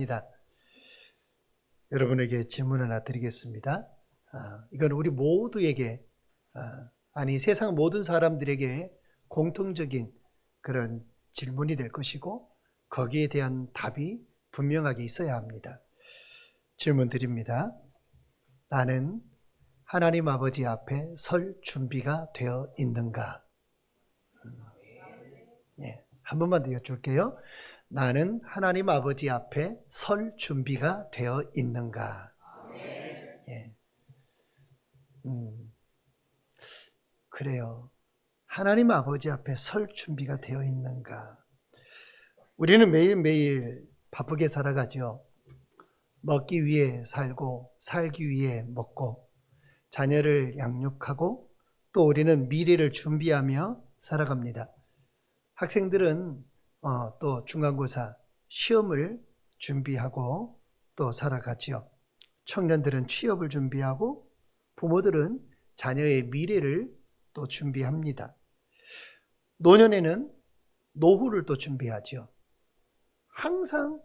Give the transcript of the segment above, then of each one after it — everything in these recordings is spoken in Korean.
입니다. 여러분에게 질문 하나 드리겠습니다. 이건 우리 모두에게, 아니 세상 모든 사람들에게 공통적인 그런 질문이 될 것이고 거기에 대한 답이 분명하게 있어야 합니다. 질문 드립니다. 나는 하나님 아버지 앞에 설 준비가 되어 있는가? 한 번만 더 여쭐게요. 나는 하나님 아버지 앞에 설 준비가 되어 있는가? 예. 그래요. 하나님 아버지 앞에 설 준비가 되어 있는가? 우리는 매일매일 바쁘게 살아가죠. 먹기 위해 살고 살기 위해 먹고 자녀를 양육하고 또 우리는 미래를 준비하며 살아갑니다. 학생들은 또 중간고사 시험을 준비하고 또 살아가지요. 청년들은 취업을 준비하고 부모들은 자녀의 미래를 또 준비합니다. 노년에는 노후를 또 준비하죠. 항상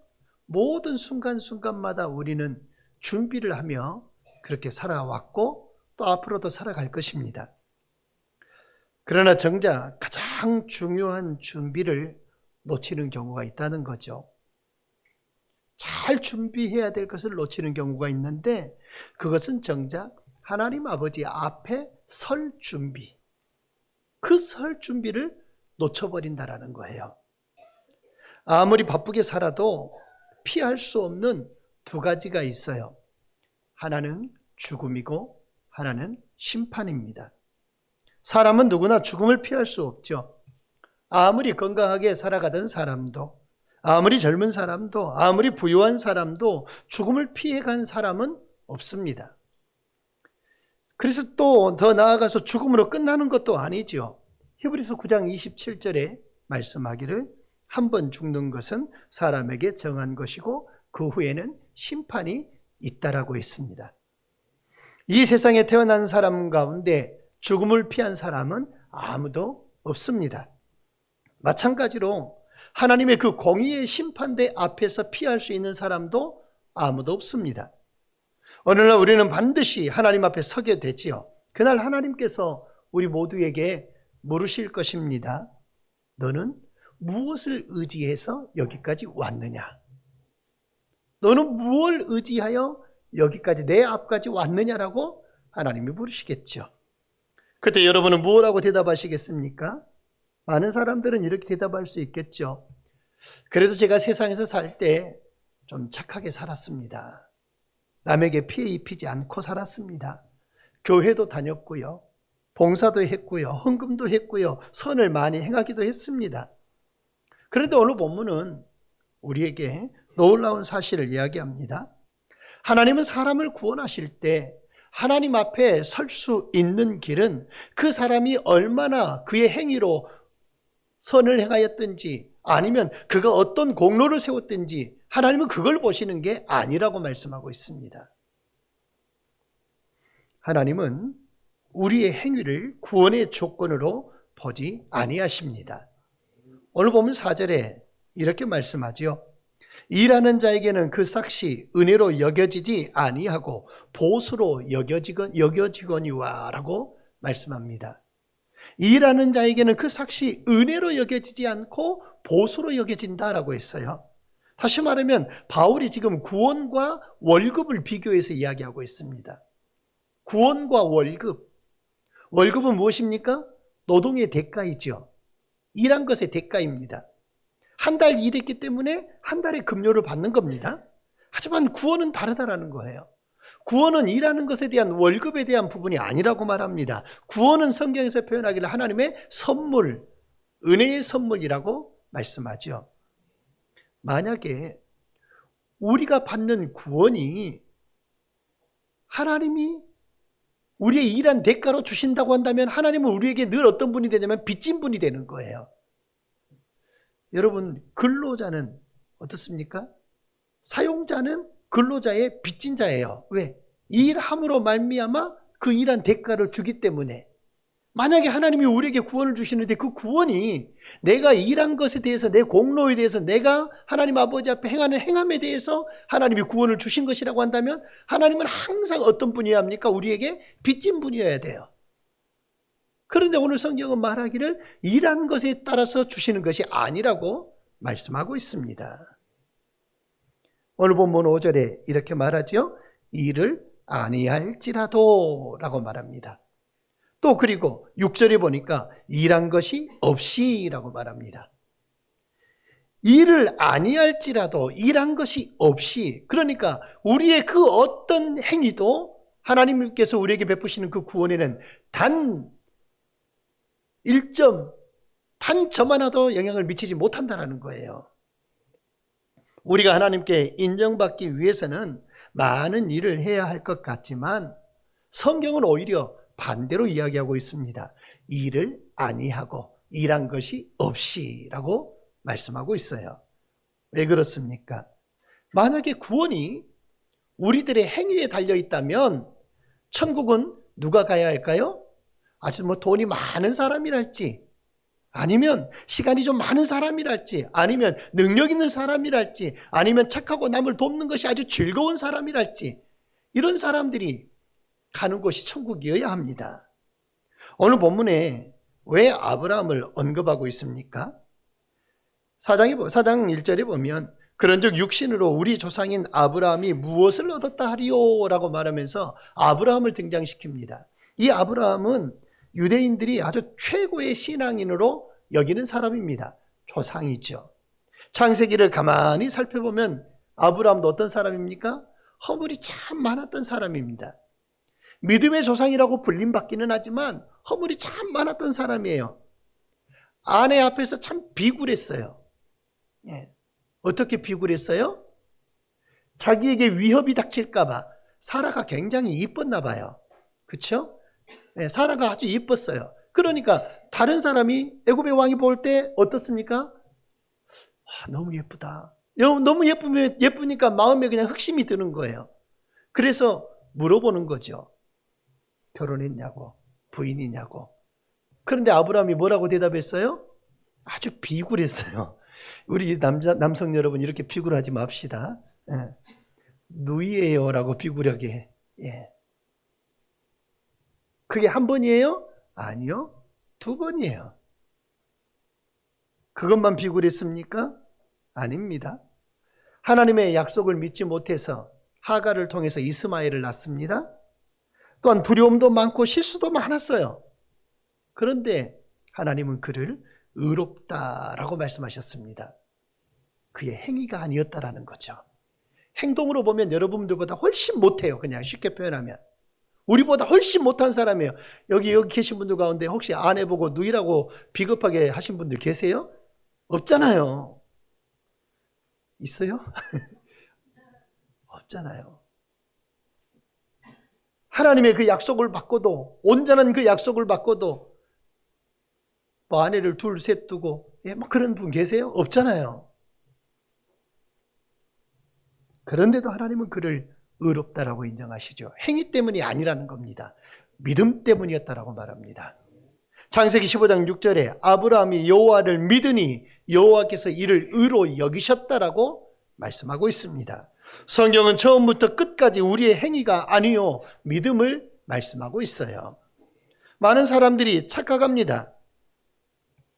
모든 순간순간마다 우리는 준비를 하며 그렇게 살아왔고 또 앞으로도 살아갈 것입니다. 그러나 정작 가장 중요한 준비를 놓치는 경우가 있다는 거죠. 잘 준비해야 될 것을 놓치는 경우가 있는데 그것은 정작 하나님 아버지 앞에 설 준비, 그 설 준비를 놓쳐버린다라는 거예요. 아무리 바쁘게 살아도 피할 수 없는 두 가지가 있어요. 하나는 죽음이고 하나는 심판입니다. 사람은 누구나 죽음을 피할 수 없죠. 아무리 건강하게 살아가던 사람도, 아무리 젊은 사람도, 아무리 부유한 사람도 죽음을 피해간 사람은 없습니다. 그래서 또 더 나아가서 죽음으로 끝나는 것도 아니죠. 히브리서 9장 27절에 말씀하기를 한 번 죽는 것은 사람에게 정한 것이고 그 후에는 심판이 있다라고 했습니다. 이 세상에 태어난 사람 가운데 죽음을 피한 사람은 아무도 없습니다. 마찬가지로 하나님의 그 공의의 심판대 앞에서 피할 수 있는 사람도 아무도 없습니다. 어느 날 우리는 반드시 하나님 앞에 서게 되지요. 그날 하나님께서 우리 모두에게 물으실 것입니다. 너는 무엇을 의지해서 여기까지 왔느냐? 너는 무엇을 의지하여 여기까지 내 앞까지 왔느냐라고 하나님이 물으시겠죠. 그때 여러분은 무엇라고 대답하시겠습니까? 많은 사람들은 이렇게 대답할 수 있겠죠. 그래도 제가 세상에서 살 때 좀 착하게 살았습니다. 남에게 피해 입히지 않고 살았습니다. 교회도 다녔고요. 봉사도 했고요. 헌금도 했고요. 선을 많이 행하기도 했습니다. 그런데 오늘 본문은 우리에게 놀라운 사실을 이야기합니다. 하나님은 사람을 구원하실 때 하나님 앞에 설 수 있는 길은 그 사람이 얼마나 그의 행위로 선을 행하였든지 아니면 그가 어떤 공로를 세웠든지 하나님은 그걸 보시는 게 아니라고 말씀하고 있습니다. 하나님은 우리의 행위를 구원의 조건으로 보지 아니하십니다. 오늘 보면 4절에 이렇게 말씀하죠. 일하는 자에게는 그 삭시 은혜로 여겨지지 아니하고 보수로 여겨지거니와 라고 말씀합니다. 일하는 자에게는 그 삭시 은혜로 여겨지지 않고 보수로 여겨진다라고 했어요. 다시 말하면 바울이 지금 구원과 월급을 비교해서 이야기하고 있습니다. 구원과 월급. 월급은 무엇입니까? 노동의 대가이죠. 일한 것의 대가입니다. 한 달 일했기 때문에 한 달의 급료를 받는 겁니다. 하지만 구원은 다르다라는 거예요. 구원은 일하는 것에 대한 월급에 대한 부분이 아니라고 말합니다. 구원은 성경에서 표현하기를 하나님의 선물, 은혜의 선물이라고 말씀하죠. 만약에 우리가 받는 구원이 하나님이 우리의 일한 대가로 주신다고 한다면 하나님은 우리에게 늘 어떤 분이 되냐면 빚진 분이 되는 거예요. 여러분, 근로자는 어떻습니까? 사용자는 근로자의 빚진 자예요. 왜? 일함으로 말미암아 그 일한 대가를 주기 때문에. 만약에 하나님이 우리에게 구원을 주시는데 그 구원이 내가 일한 것에 대해서, 내 공로에 대해서, 내가 하나님 아버지 앞에 행하는 행함에 대해서 하나님이 구원을 주신 것이라고 한다면 하나님은 항상 어떤 분이어야 합니까? 우리에게 빚진 분이어야 돼요. 그런데 오늘 성경은 말하기를 일한 것에 따라서 주시는 것이 아니라고 말씀하고 있습니다. 오늘 본문 5절에 이렇게 말하죠. 일을 아니할지라도 라고 말합니다. 또 그리고 6절에 보니까 일한 것이 없이 라고 말합니다. 일을 아니할지라도, 일한 것이 없이, 그러니까 우리의 그 어떤 행위도 하나님께서 우리에게 베푸시는 그 구원에는 단 1점, 단 점 하나도 영향을 미치지 못한다는 거예요. 우리가 하나님께 인정받기 위해서는 많은 일을 해야 할 것 같지만 성경은 오히려 반대로 이야기하고 있습니다. 일을 아니하고 일한 것이 없이라고 말씀하고 있어요. 왜 그렇습니까? 만약에 구원이 우리들의 행위에 달려 있다면 천국은 누가 가야 할까요? 아주 돈이 많은 사람이랄지, 아니면 시간이 좀 많은 사람이랄지, 아니면 능력 있는 사람이랄지, 아니면 착하고 남을 돕는 것이 아주 즐거운 사람이랄지, 이런 사람들이 가는 곳이 천국이어야 합니다. 오늘 본문에 왜 아브라함을 언급하고 있습니까? 4장 1절에 보면 그런즉 육신으로 우리 조상인 아브라함이 무엇을 얻었다 하리요? 라고 말하면서 아브라함을 등장시킵니다. 이 아브라함은 유대인들이 아주 최고의 신앙인으로 여기는 사람입니다. 조상이죠. 창세기를 가만히 살펴보면 아브라함도 어떤 사람입니까? 허물이 참 많았던 사람입니다. 믿음의 조상이라고 불림받기는 하지만 허물이 참 많았던 사람이에요. 아내 앞에서 참 비굴했어요. 예. 어떻게 비굴했어요? 자기에게 위협이 닥칠까 봐. 사라가 굉장히 이뻤나 봐요. 그렇죠? 네, 사라가 아주 이뻤어요. 그러니까 다른 사람이 애굽의 왕이 볼 때 어떻습니까? 너무 예쁘다. 너무 예쁘니까 마음에 그냥 흑심이 드는 거예요. 그래서 물어보는 거죠. 결혼했냐고, 부인이냐고. 그런데 아브라함이 뭐라고 대답했어요? 아주 비굴했어요. 우리 남성 여러분 이렇게 비굴하지 맙시다. 예. 누이예요라고 비굴하게. 예. 그게 한 번이에요? 아니요. 2번이에요. 그것만 비굴했습니까? 아닙니다. 하나님의 약속을 믿지 못해서 하갈을 통해서 이스마엘을 낳습니다. 또한 두려움도 많고 실수도 많았어요. 그런데 하나님은 그를 의롭다라고 말씀하셨습니다. 그의 행위가 아니었다라는 거죠. 행동으로 보면 여러분들보다 훨씬 못해요. 그냥 쉽게 표현하면. 우리보다 훨씬 못한 사람이에요. 여기 계신 분들 가운데 혹시 아내 보고 누이라고 비겁하게 하신 분들 계세요? 없잖아요. 있어요? 없잖아요. 하나님의 그 약속을 받고도, 온전한 그 약속을 받고도 뭐 아내를 둘, 셋 두고 뭐 그런 분 계세요? 없잖아요. 그런데도 하나님은 그를 의롭다라고 인정하시죠. 행위 때문이 아니라는 겁니다. 믿음 때문이었다라고 말합니다. 창세기 15장 6절에 아브라함이 여호와를 믿으니 여호와께서 이를 의로 여기셨다라고 말씀하고 있습니다. 성경은 처음부터 끝까지 우리의 행위가 아니요 믿음을 말씀하고 있어요. 많은 사람들이 착각합니다.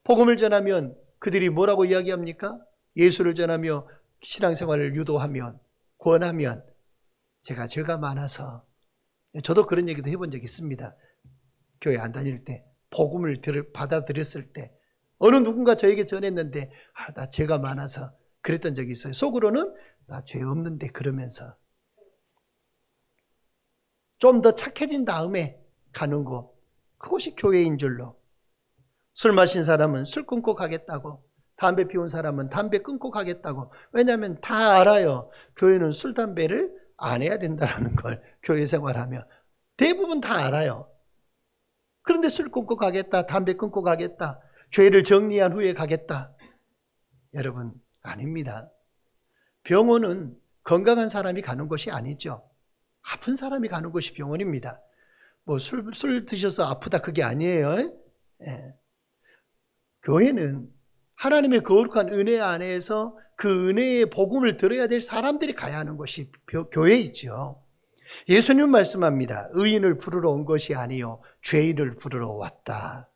복음을 전하면 그들이 뭐라고 이야기합니까? 예수를 전하며 신앙생활을 유도하면, 권하면 제가 죄가 많아서, 저도 그런 얘기도 해본 적이 있습니다. 교회 안 다닐 때 복음을 받아들였을 때 어느 누군가 저에게 전했는데 나 죄가 많아서 그랬던 적이 있어요. 속으로는 나 죄 없는데 그러면서 좀 더 착해진 다음에 가는 곳, 그것이 교회인 줄로. 술 마신 사람은 술 끊고 가겠다고, 담배 피운 사람은 담배 끊고 가겠다고. 왜냐하면 다 알아요. 교회는 술, 담배를 안 해야 된다는 걸. 교회 생활하면 대부분 다 알아요. 그런데 술 끊고 가겠다, 담배 끊고 가겠다, 죄를 정리한 후에 가겠다. 여러분, 아닙니다. 병원은 건강한 사람이 가는 곳이 아니죠. 아픈 사람이 가는 곳이 병원입니다. 뭐 술 드셔서 아프다 그게 아니에요. 예. 교회는 하나님의 거룩한 은혜 안에서 그 은혜의 복음을 들어야 될 사람들이 가야 하는 것이 교회이죠. 예수님 말씀합니다. 의인을 부르러 온 것이 아니요 죄인을 부르러 왔다.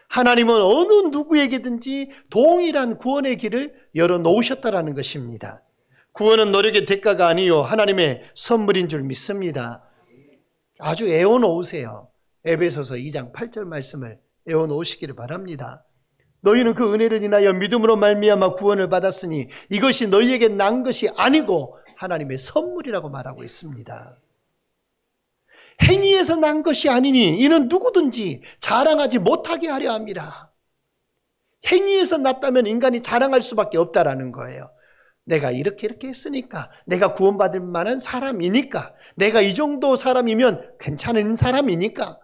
하나님은 어느 누구에게든지 동일한 구원의 길을 열어놓으셨다라는 것입니다. 구원은 노력의 대가가 아니요 하나님의 선물인 줄 믿습니다. 아주 애워놓으세요. 에베소서 2장 8절 말씀을 애워놓으시기를 바랍니다. 너희는 그 은혜를 인하여 믿음으로 말미암아 구원을 받았으니 이것이 너희에게 난 것이 아니고 하나님의 선물이라고 말하고 있습니다. 행위에서 난 것이 아니니 이는 누구든지 자랑하지 못하게 하려 함이라. 행위에서 났다면 인간이 자랑할 수밖에 없다라는 거예요. 내가 이렇게 했으니까, 내가 구원받을 만한 사람이니까, 내가 이 정도 사람이면 괜찮은 사람이니까,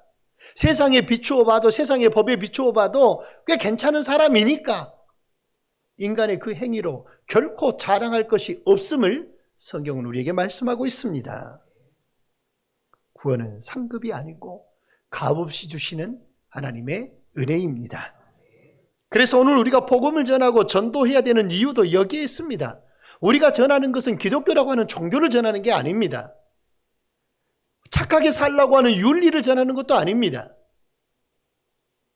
세상에 비추어 봐도, 세상의 법에 비추어 봐도 꽤 괜찮은 사람이니까 인간의 그 행위로 결코 자랑할 것이 없음을 성경은 우리에게 말씀하고 있습니다. 구원은 상급이 아니고 값없이 주시는 하나님의 은혜입니다. 그래서 오늘 우리가 복음을 전하고 전도해야 되는 이유도 여기에 있습니다. 우리가 전하는 것은 기독교라고 하는 종교를 전하는 게 아닙니다. 착하게 살라고 하는 윤리를 전하는 것도 아닙니다.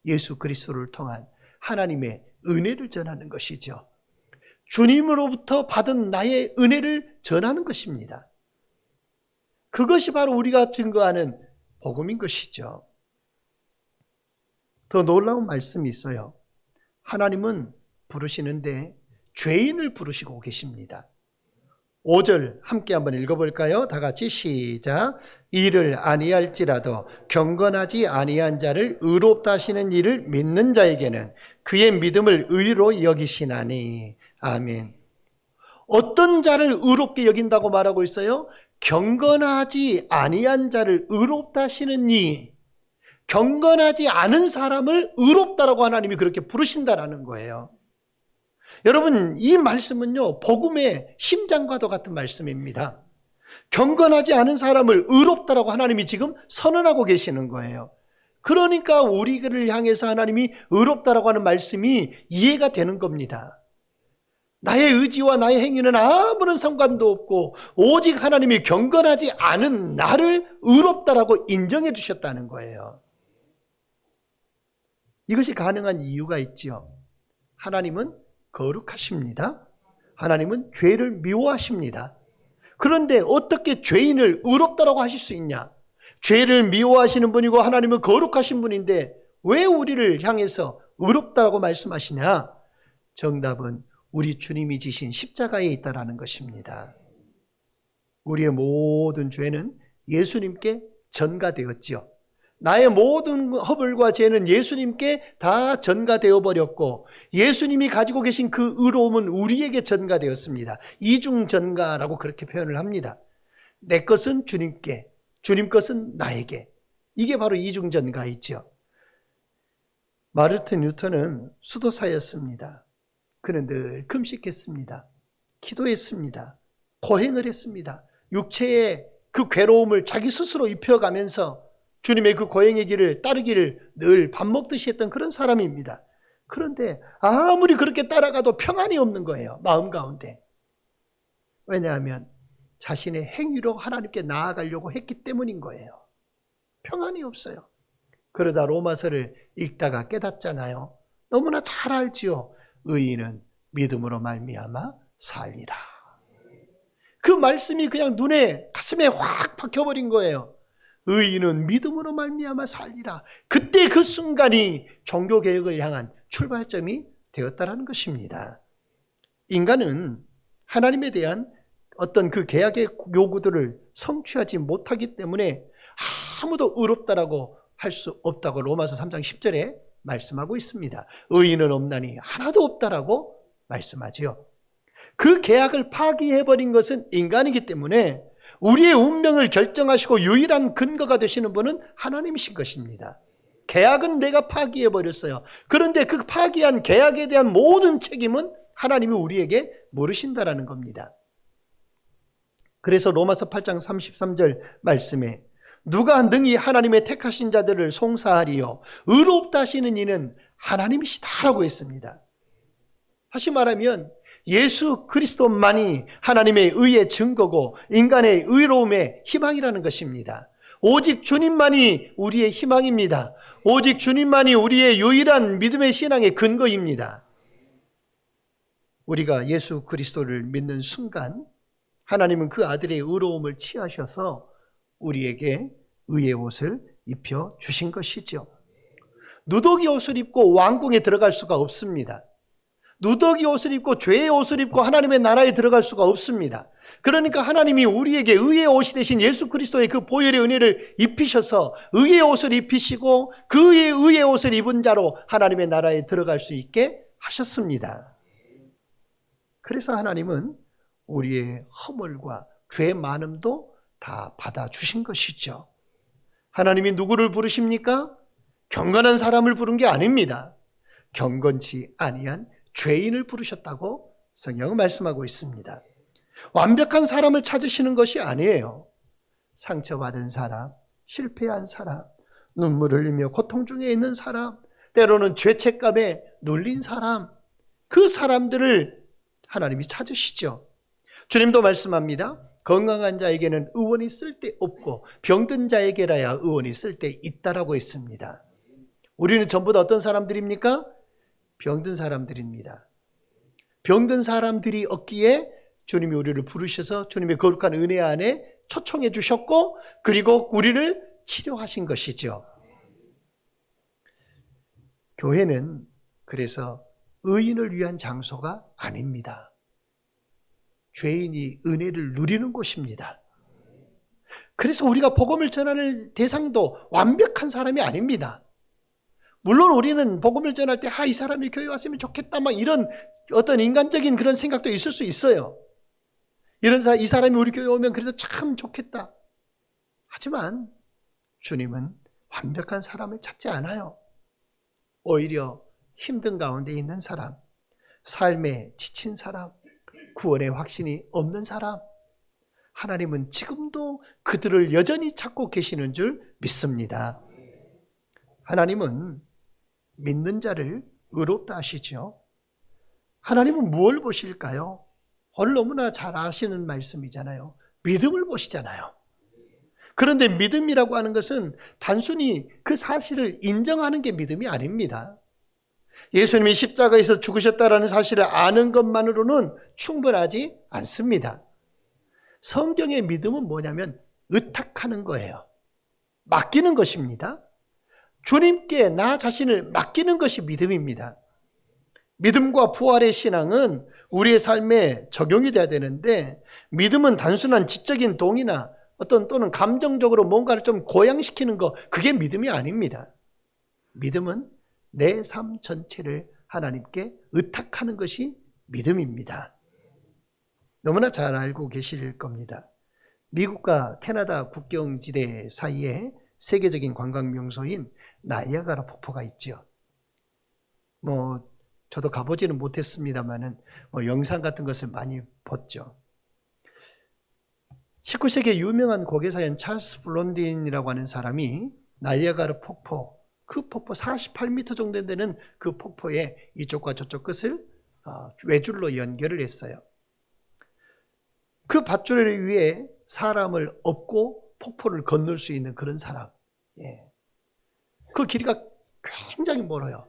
예수 그리스도를 통한 하나님의 은혜를 전하는 것이죠. 주님으로부터 받은 나의 은혜를 전하는 것입니다. 그것이 바로 우리가 증거하는 복음인 것이죠. 더 놀라운 말씀이 있어요. 하나님은 부르시는데 죄인을 부르시고 계십니다. 5절 함께 한번 읽어볼까요? 다 같이 시작. 이를 아니할지라도 경건하지 아니한 자를 의롭다 하시는 이를 믿는 자에게는 그의 믿음을 의로 여기시나니. 아멘. 어떤 자를 의롭게 여긴다고 말하고 있어요? 경건하지 아니한 자를 의롭다 하시는 이. 경건하지 않은 사람을 의롭다라고 하나님이 그렇게 부르신다라는 거예요. 여러분, 이 말씀은요, 복음의 심장과도 같은 말씀입니다. 경건하지 않은 사람을 의롭다라고 하나님이 지금 선언하고 계시는 거예요. 그러니까 우리를 향해서 하나님이 의롭다라고 하는 말씀이 이해가 되는 겁니다. 나의 의지와 나의 행위는 아무런 상관도 없고 오직 하나님이 경건하지 않은 나를 의롭다라고 인정해 주셨다는 거예요. 이것이 가능한 이유가 있죠. 하나님은 거룩하십니다. 하나님은 죄를 미워하십니다. 그런데 어떻게 죄인을 의롭다라고 하실 수 있냐? 죄를 미워하시는 분이고 하나님은 거룩하신 분인데 왜 우리를 향해서 의롭다라고 말씀하시냐? 정답은 우리 주님이 지신 십자가에 있다라는 것입니다. 우리의 모든 죄는 예수님께 전가되었지요. 나의 모든 허물과 죄는 예수님께 다 전가되어 버렸고 예수님이 가지고 계신 그 의로움은 우리에게 전가되었습니다. 이중 전가라고 그렇게 표현을 합니다. 내 것은 주님께, 주님 것은 나에게. 이게 바로 이중 전가이죠. 마르틴 뉴턴은 수도사였습니다. 그는 늘 금식했습니다. 기도했습니다. 고행을 했습니다. 육체의 그 괴로움을 자기 스스로 입혀가면서 주님의 그 고행의 길을 따르기를 늘 밥 먹듯이 했던 그런 사람입니다. 그런데 아무리 그렇게 따라가도 평안이 없는 거예요. 마음 가운데. 왜냐하면 자신의 행위로 하나님께 나아가려고 했기 때문인 거예요. 평안이 없어요. 그러다 로마서를 읽다가 깨닫잖아요. 너무나 잘 알지요. 의인은 믿음으로 말미암아 살리라. 그 말씀이 그냥 눈에 가슴에 확 박혀버린 거예요. 의인은 믿음으로 말미암아 살리라. 그때 그 순간이 종교개혁을 향한 출발점이 되었다는 것입니다. 인간은 하나님에 대한 어떤 그 계약의 요구들을 성취하지 못하기 때문에 아무도 의롭다라고 할 수 없다고 로마서 3장 10절에 말씀하고 있습니다. 의인은 없나니 하나도 없다라고 말씀하지요. 그 계약을 파기해버린 것은 인간이기 때문에 우리의 운명을 결정하시고 유일한 근거가 되시는 분은 하나님이신 것입니다. 계약은 내가 파기해버렸어요. 그런데 그 파기한 계약에 대한 모든 책임은 하나님이 우리에게 물으신다라는 겁니다. 그래서 로마서 8장 33절 말씀에 누가 능히 하나님의 택하신 자들을 송사하리요. 의롭다 하시는 이는 하나님이시다라고 했습니다. 다시 말하면 예수 그리스도만이 하나님의 의의 증거고 인간의 의로움의 희망이라는 것입니다. 오직 주님만이 우리의 희망입니다. 오직 주님만이 우리의 유일한 믿음의 신앙의 근거입니다. 우리가 예수 그리스도를 믿는 순간 하나님은 그 아들의 의로움을 취하셔서 우리에게 의의 옷을 입혀 주신 것이죠. 누더기 옷을 입고 왕궁에 들어갈 수가 없습니다. 누더기 옷을 입고 죄의 옷을 입고 하나님의 나라에 들어갈 수가 없습니다. 그러니까 하나님이 우리에게 의의 옷이 되신 예수 그리스도의 그 보혈의 은혜를 입히셔서 의의 옷을 입히시고 그 의의 옷을 입은 자로 하나님의 나라에 들어갈 수 있게 하셨습니다. 그래서 하나님은 우리의 허물과 죄 많음도 다 받아주신 것이죠. 하나님이 누구를 부르십니까? 경건한 사람을 부른 게 아닙니다. 경건치 아니한 죄인을 부르셨다고 성경은 말씀하고 있습니다. 완벽한 사람을 찾으시는 것이 아니에요. 상처받은 사람, 실패한 사람, 눈물 흘리며 고통 중에 있는 사람, 때로는 죄책감에 눌린 사람, 그 사람들을 하나님이 찾으시죠. 주님도 말씀합니다. 건강한 자에게는 의원이 쓸데없고 병든 자에게라야 의원이 쓸데있다라고 했습니다. 우리는 전부 다 어떤 사람들입니까? 병든 사람들입니다. 병든 사람들이 없기에 주님이 우리를 부르셔서 주님의 거룩한 은혜 안에 초청해 주셨고 그리고 우리를 치료하신 것이죠. 교회는 그래서 의인을 위한 장소가 아닙니다. 죄인이 은혜를 누리는 곳입니다. 그래서 우리가 복음을 전하는 대상도 완벽한 사람이 아닙니다. 물론 우리는 복음을 전할 때 이 사람이 교회 왔으면 좋겠다 막 이런 어떤 인간적인 그런 생각도 있을 수 있어요. 이 사람이 우리 교회 오면 그래도 참 좋겠다. 하지만 주님은 완벽한 사람을 찾지 않아요. 오히려 힘든 가운데 있는 사람, 삶에 지친 사람, 구원의 확신이 없는 사람, 하나님은 지금도 그들을 여전히 찾고 계시는 줄 믿습니다. 하나님은 믿는 자를 의롭다 하시죠. 하나님은 무엇을 보실까요? 오늘 너무나 잘 아시는 말씀이잖아요. 믿음을 보시잖아요. 그런데 믿음이라고 하는 것은 단순히 그 사실을 인정하는 게 믿음이 아닙니다. 예수님이 십자가에서 죽으셨다는 사실을 아는 것만으로는 충분하지 않습니다. 성경의 믿음은 뭐냐면 의탁하는 거예요. 맡기는 것입니다. 주님께 나 자신을 맡기는 것이 믿음입니다. 믿음과 부활의 신앙은 우리의 삶에 적용이 돼야 되는데 믿음은 단순한 지적인 동의나 또는 감정적으로 뭔가를 좀 고양시키는 거, 그게 믿음이 아닙니다. 믿음은 내 삶 전체를 하나님께 의탁하는 것이 믿음입니다. 너무나 잘 알고 계실 겁니다. 미국과 캐나다 국경지대 사이에 세계적인 관광 명소인 나이아가라 폭포가 있죠. 저도 가보지는 못했습니다만은 영상 같은 것을 많이 봤죠. 19세기에 유명한 고개사인 찰스 블론딘이라고 하는 사람이 나이아가라 폭포, 그 폭포 48m 정도 되는 그 폭포의 이쪽과 저쪽 끝을 외줄로 연결을 했어요. 그 밧줄 위에 사람을 업고 폭포를 건널 수 있는 그런 사람. 그 길이가 굉장히 멀어요.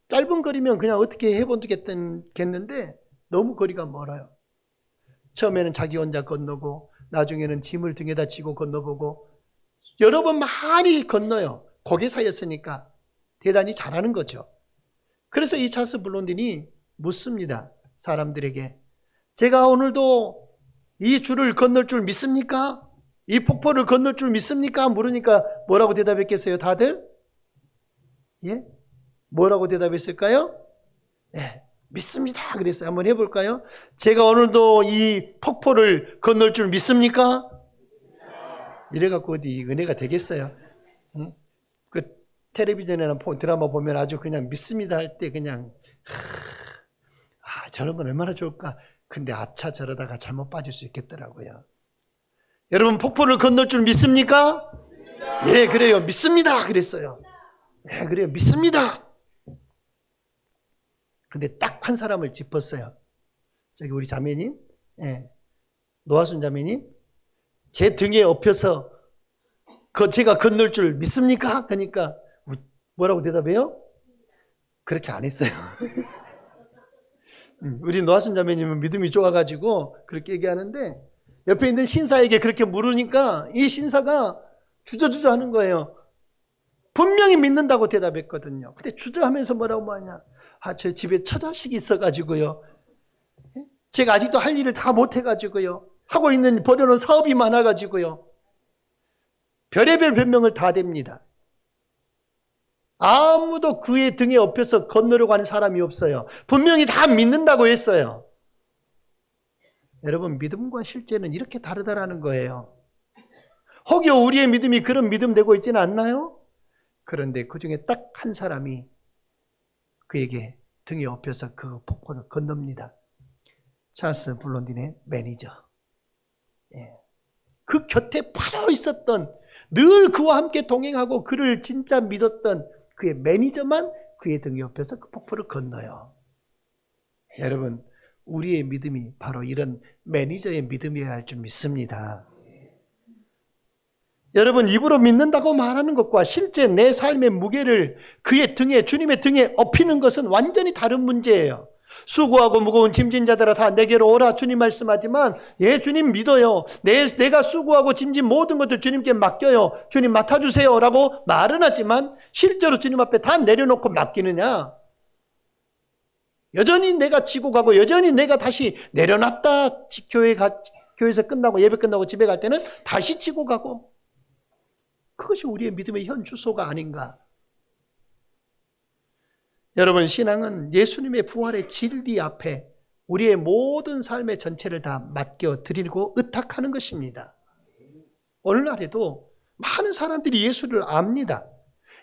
짧은 거리면 그냥 어떻게 해보겠는데 너무 거리가 멀어요. 처음에는 자기 혼자 건너고 나중에는 짐을 등에다 지고 건너보고 여러 번 많이 건너요. 고개사였으니까 대단히 잘하는 거죠. 그래서 이 찰스 블론딘이 묻습니다. 사람들에게. 제가 오늘도 이 줄을 건널 줄 믿습니까? 이 폭포를 건널 줄 믿습니까? 물으니까 뭐라고 대답했겠어요, 다들? 예? 뭐라고 대답했을까요? 네, 믿습니다. 그랬어요. 한번 해볼까요? 제가 오늘도 이 폭포를 건널 줄 믿습니까? 이래갖고 어디 은혜가 되겠어요? 응? 그 텔레비전이나 드라마 보면 아주 그냥 믿습니다 할 때 그냥 저런 건 얼마나 좋을까. 근데 아차 저러다가 잘못 빠질 수 있겠더라고요. 여러분 폭포를 건널 줄 믿습니까? 예, 그래요. 믿습니다. 그랬어요. 예, 그래요. 믿습니다. 근데 딱 한 사람을 짚었어요. 저기 우리 자매님, 예, 노하순 자매님, 제 등에 업혀서 제가 건널 줄 믿습니까? 그러니까 뭐라고 대답해요? 그렇게 안 했어요. 우리 노하순 자매님은 믿음이 좋아가지고 그렇게 얘기하는데 옆에 있는 신사에게 그렇게 물으니까 이 신사가 주저주저 하는 거예요. 분명히 믿는다고 대답했거든요. 근데 주저하면서 뭐라고 하냐. 저 집에 처자식이 있어가지고요. 제가 아직도 할 일을 다 못해가지고요. 하고 있는 버려놓은 사업이 많아가지고요. 별의별 변명을 다 댑니다. 아무도 그의 등에 업혀서 건너려고 하는 사람이 없어요. 분명히 다 믿는다고 했어요. 여러분, 믿음과 실제는 이렇게 다르다라는 거예요. 혹여 우리의 믿음이 그런 믿음 되고 있지는 않나요? 그런데 그 중에 딱 한 사람이 그에게 등에 업혀서 그 폭포를 건넙니다. 찰스 블론딘의 매니저. 예. 그 곁에 바로 있었던, 늘 그와 함께 동행하고 그를 진짜 믿었던 그의 매니저만 그의 등에 업혀서 그 폭포를 건너요. 여러분, 우리의 믿음이 바로 이런 매니저의 믿음이어야 할 줄 믿습니다. 여러분, 입으로 믿는다고 말하는 것과 실제 내 삶의 무게를 그의 등에, 주님의 등에 업히는 것은 완전히 다른 문제예요. 수고하고 무거운 짐진 자들아 다 내게로 오라 주님 말씀하지만, 예, 주님 믿어요. 내가 수고하고 짐진 모든 것들 주님께 맡겨요. 주님 맡아주세요 라고 말은 하지만 실제로 주님 앞에 다 내려놓고 맡기느냐? 여전히 내가 지고 가고 여전히 내가 다시 내려놨다 교회에서 끝나고 예배 끝나고 집에 갈 때는 다시 지고 가고, 그것이 우리의 믿음의 현 주소가 아닌가. 여러분, 신앙은 예수님의 부활의 진리 앞에 우리의 모든 삶의 전체를 다 맡겨드리고 의탁하는 것입니다. 오늘날에도 많은 사람들이 예수를 압니다.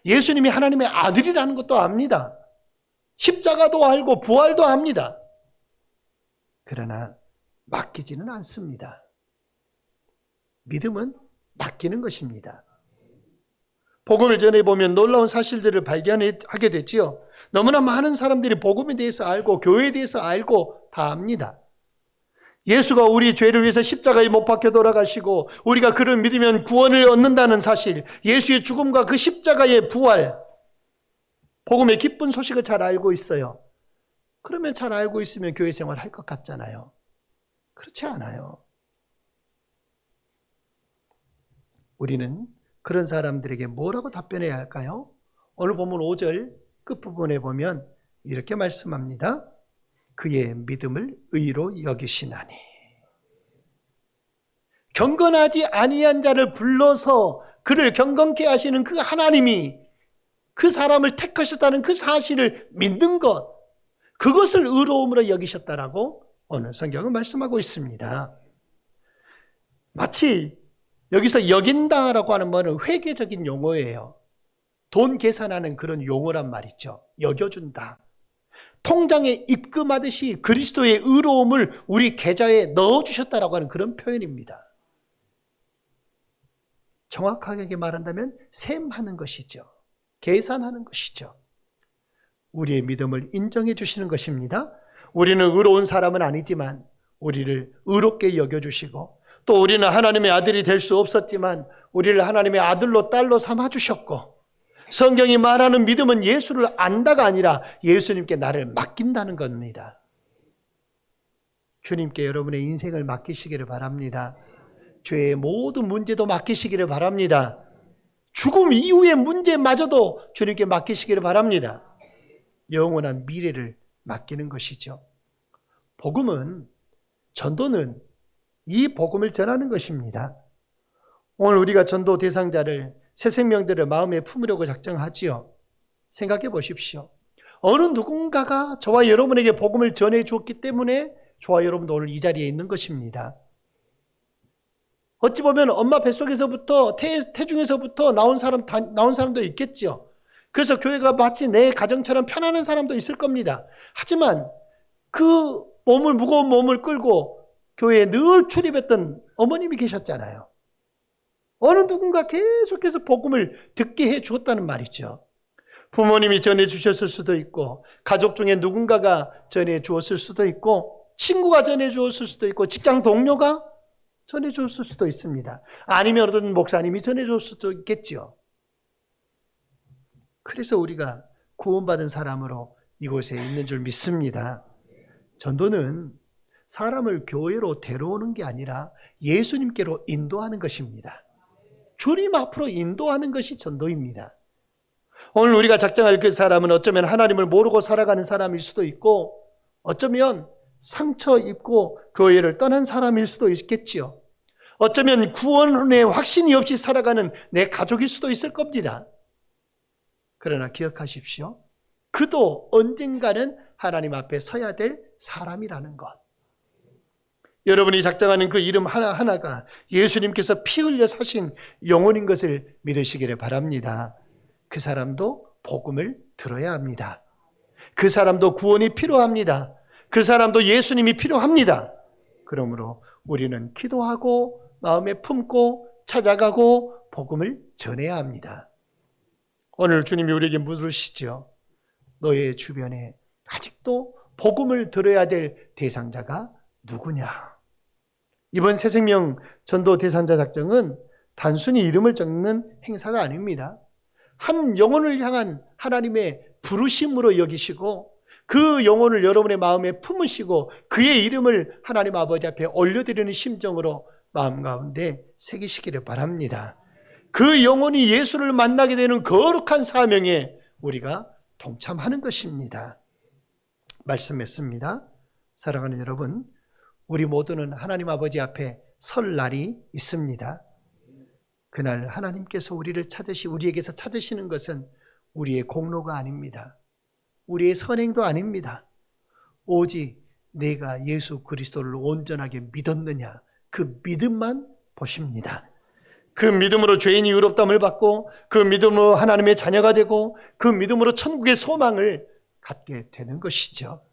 예수님이 하나님의 아들이라는 것도 압니다. 십자가도 알고 부활도 압니다. 그러나 맡기지는 않습니다. 믿음은 맡기는 것입니다. 복음을 전해보면 놀라운 사실들을 발견하게 됐지요. 너무나 많은 사람들이 복음에 대해서 알고 교회에 대해서 알고 다 압니다. 예수가 우리 죄를 위해서 십자가에 못 박혀 돌아가시고 우리가 그를 믿으면 구원을 얻는다는 사실, 예수의 죽음과 그 십자가의 부활, 복음의 기쁜 소식을 잘 알고 있어요. 그러면 잘 알고 있으면 교회 생활 할 것 같잖아요. 그렇지 않아요. 우리는 그런 사람들에게 뭐라고 답변해야 할까요? 오늘 본문 5절 끝부분에 보면 이렇게 말씀합니다. 그의 믿음을 의로 여기시나니. 경건하지 아니한 자를 불러서 그를 경건케 하시는 그 하나님이 그 사람을 택하셨다는 그 사실을 믿는 것, 그것을 의로움으로 여기셨다라고 오늘 성경은 말씀하고 있습니다. 마치 여기서 여긴다라고 하는 말은 회계적인 용어예요. 돈 계산하는 그런 용어란 말이죠. 여겨준다. 통장에 입금하듯이 그리스도의 의로움을 우리 계좌에 넣어주셨다라고 하는 그런 표현입니다. 정확하게 말한다면 셈하는 것이죠. 계산하는 것이죠. 우리의 믿음을 인정해 주시는 것입니다. 우리는 의로운 사람은 아니지만 우리를 의롭게 여겨주시고, 또 우리는 하나님의 아들이 될 수 없었지만 우리를 하나님의 아들로 딸로 삼아주셨고, 성경이 말하는 믿음은 예수를 안다가 아니라 예수님께 나를 맡긴다는 겁니다. 주님께 여러분의 인생을 맡기시기를 바랍니다. 죄의 모든 문제도 맡기시기를 바랍니다. 죽음 이후의 문제마저도 주님께 맡기시기를 바랍니다. 영원한 미래를 맡기는 것이죠. 복음은, 전도는 이 복음을 전하는 것입니다. 오늘 우리가 전도 대상자를, 새 생명들을 마음에 품으려고 작정하지요. 생각해 보십시오. 어느 누군가가 저와 여러분에게 복음을 전해 주었기 때문에 저와 여러분도 오늘 이 자리에 있는 것입니다. 어찌 보면 엄마 뱃속에서부터, 태중에서부터 나온 사람도 있겠죠. 그래서 교회가 마치 내 가정처럼 편안한 사람도 있을 겁니다. 하지만 그 무거운 몸을 끌고 교회에 늘 출입했던 어머님이 계셨잖아요. 어느 누군가 계속해서 복음을 듣게 해 주었다는 말이죠. 부모님이 전해 주셨을 수도 있고, 가족 중에 누군가가 전해 주었을 수도 있고, 친구가 전해 주었을 수도 있고, 직장 동료가 전해 줬을 수도 있습니다. 아니면 어떤 목사님이 전해 줬을 수도 있겠죠. 그래서 우리가 구원받은 사람으로 이곳에 있는 줄 믿습니다. 전도는 사람을 교회로 데려오는 게 아니라 예수님께로 인도하는 것입니다. 주님 앞으로 인도하는 것이 전도입니다. 오늘 우리가 작정할 그 사람은 어쩌면 하나님을 모르고 살아가는 사람일 수도 있고, 어쩌면 상처 입고 교회를 떠난 사람일 수도 있겠지요. 어쩌면 구원의 확신이 없이 살아가는 내 가족일 수도 있을 겁니다. 그러나 기억하십시오. 그도 언젠가는 하나님 앞에 서야 될 사람이라는 것. 여러분이 작정하는 그 이름 하나하나가 예수님께서 피 흘려 사신 영혼인 것을 믿으시기를 바랍니다. 그 사람도 복음을 들어야 합니다. 그 사람도 구원이 필요합니다. 그 사람도 예수님이 필요합니다. 그러므로 우리는 기도하고 마음에 품고 찾아가고 복음을 전해야 합니다. 오늘 주님이 우리에게 물으시죠. 너의 주변에 아직도 복음을 들어야 될 대상자가 누구냐? 이번 새생명 전도 대상자 작정은 단순히 이름을 적는 행사가 아닙니다. 한 영혼을 향한 하나님의 부르심으로 여기시고, 그 영혼을 여러분의 마음에 품으시고 그의 이름을 하나님 아버지 앞에 올려드리는 심정으로 마음 가운데 새기시기를 바랍니다. 그 영혼이 예수를 만나게 되는 거룩한 사명에 우리가 동참하는 것입니다. 말씀했습니다. 사랑하는 여러분, 우리 모두는 하나님 아버지 앞에 설 날이 있습니다. 그날 하나님께서 우리에게서 찾으시는 것은 우리의 공로가 아닙니다. 우리의 선행도 아닙니다. 오직 내가 예수 그리스도를 온전하게 믿었느냐, 그 믿음만 보십니다. 그 믿음으로 죄인이 의롭다함을 받고, 그 믿음으로 하나님의 자녀가 되고, 그 믿음으로 천국의 소망을 갖게 되는 것이죠.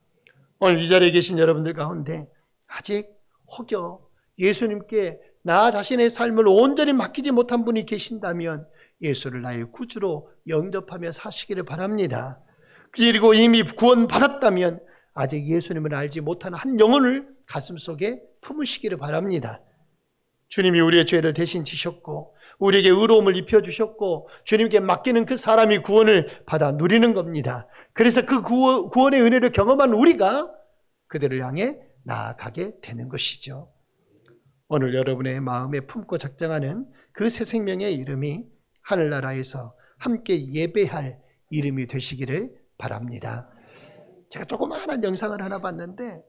오늘 이 자리에 계신 여러분들 가운데 아직 혹여 예수님께 나 자신의 삶을 온전히 맡기지 못한 분이 계신다면 예수를 나의 구주로 영접하며 사시기를 바랍니다. 그리고 이미 구원받았다면 아직 예수님을 알지 못하는 한 영혼을 가슴속에 품으시기를 바랍니다. 주님이 우리의 죄를 대신 지셨고 우리에게 의로움을 입혀주셨고 주님께 맡기는 그 사람이 구원을 받아 누리는 겁니다. 그래서 그 구원의 은혜를 경험한 우리가 그들을 향해 나아가게 되는 것이죠. 오늘 여러분의 마음에 품고 작정하는 그 새 생명의 이름이 하늘나라에서 함께 예배할 이름이 되시기를 바랍니다. 제가 조그마한 영상을 하나 봤는데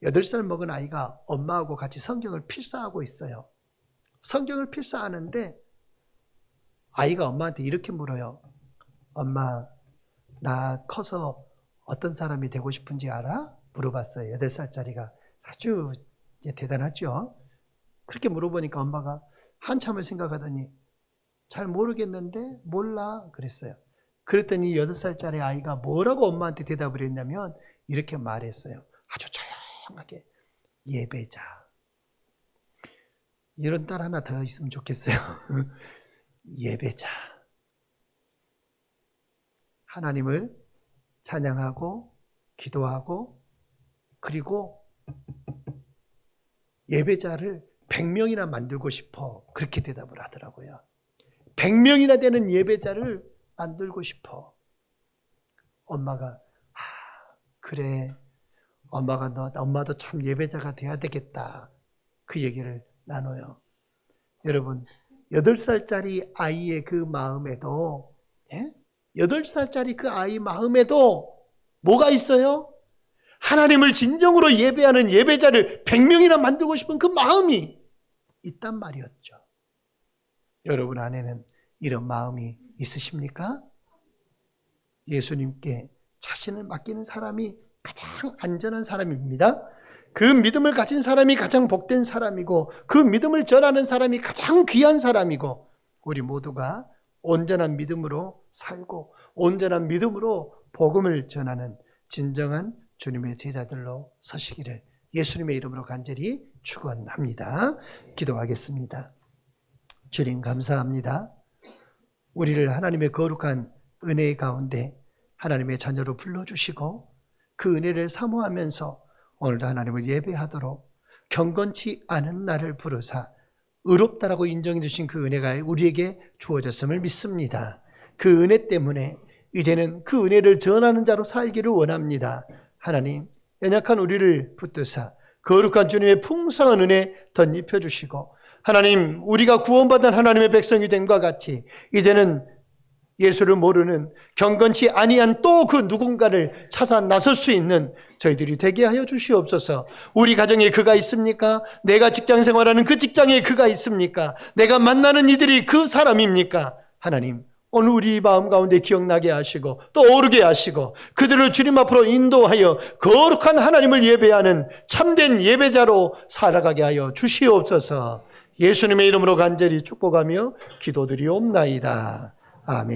8살 먹은 아이가 엄마하고 같이 성경을 필사하고 있어요. 성경을 필사하는데 아이가 엄마한테 이렇게 물어요. 엄마, 나 커서 어떤 사람이 되고 싶은지 알아? 물어봤어요. 8살짜리가. 아주 대단하죠. 그렇게 물어보니까 엄마가 한참을 생각하더니 잘 모르겠는데 몰라 그랬어요. 그랬더니 8살짜리 아이가 뭐라고 엄마한테 대답을 했냐면 이렇게 말했어요. 아주 조용하게, 예배자. 이런 딸 하나 더 있으면 좋겠어요. 예배자. 하나님을 찬양하고 기도하고 그리고 예배자를 100명이나 만들고 싶어. 그렇게 대답을 하더라고요. 100명이나 되는 예배자를 만들고 싶어. 엄마가 그래. 엄마도 참 예배자가 돼야 되겠다. 그 얘기를 나눠요. 여러분, 8살짜리 아이의 그 마음에도 8살짜리 그 아이 마음에도 뭐가 있어요? 하나님을 진정으로 예배하는 예배자를 100명이나 만들고 싶은 그 마음이 있단 말이었죠. 여러분 안에는 이런 마음이 있으십니까? 예수님께 자신을 맡기는 사람이 가장 안전한 사람입니다. 그 믿음을 가진 사람이 가장 복된 사람이고 그 믿음을 전하는 사람이 가장 귀한 사람이고 우리 모두가 온전한 믿음으로 살고 온전한 믿음으로 복음을 전하는 진정한 주님의 제자들로 서시기를 예수님의 이름으로 간절히 축원합니다. 기도하겠습니다. 주님 감사합니다. 우리를 하나님의 거룩한 은혜 가운데 하나님의 자녀로 불러주시고 그 은혜를 사모하면서 오늘도 하나님을 예배하도록 경건치 않은 나를 부르사 의롭다라고 인정해 주신 그 은혜가 우리에게 주어졌음을 믿습니다. 그 은혜 때문에 이제는 그 은혜를 전하는 자로 살기를 원합니다. 하나님, 연약한 우리를 붙드사 거룩한 주님의 풍성한 은혜 덧입혀 주시고 하나님, 우리가 구원받은 하나님의 백성이 됨과 같이 이제는 예수를 모르는 경건치 아니한 또 그 누군가를 찾아 나설 수 있는 저희들이 되게 하여 주시옵소서. 우리 가정에 그가 있습니까? 내가 직장 생활하는 그 직장에 그가 있습니까? 내가 만나는 이들이 그 사람입니까? 하나님, 오늘 우리 마음 가운데 기억나게 하시고 또 오르게 하시고 그들을 주님 앞으로 인도하여 거룩한 하나님을 예배하는 참된 예배자로 살아가게 하여 주시옵소서. 예수님의 이름으로 간절히 축복하며 기도드리옵나이다. 아멘.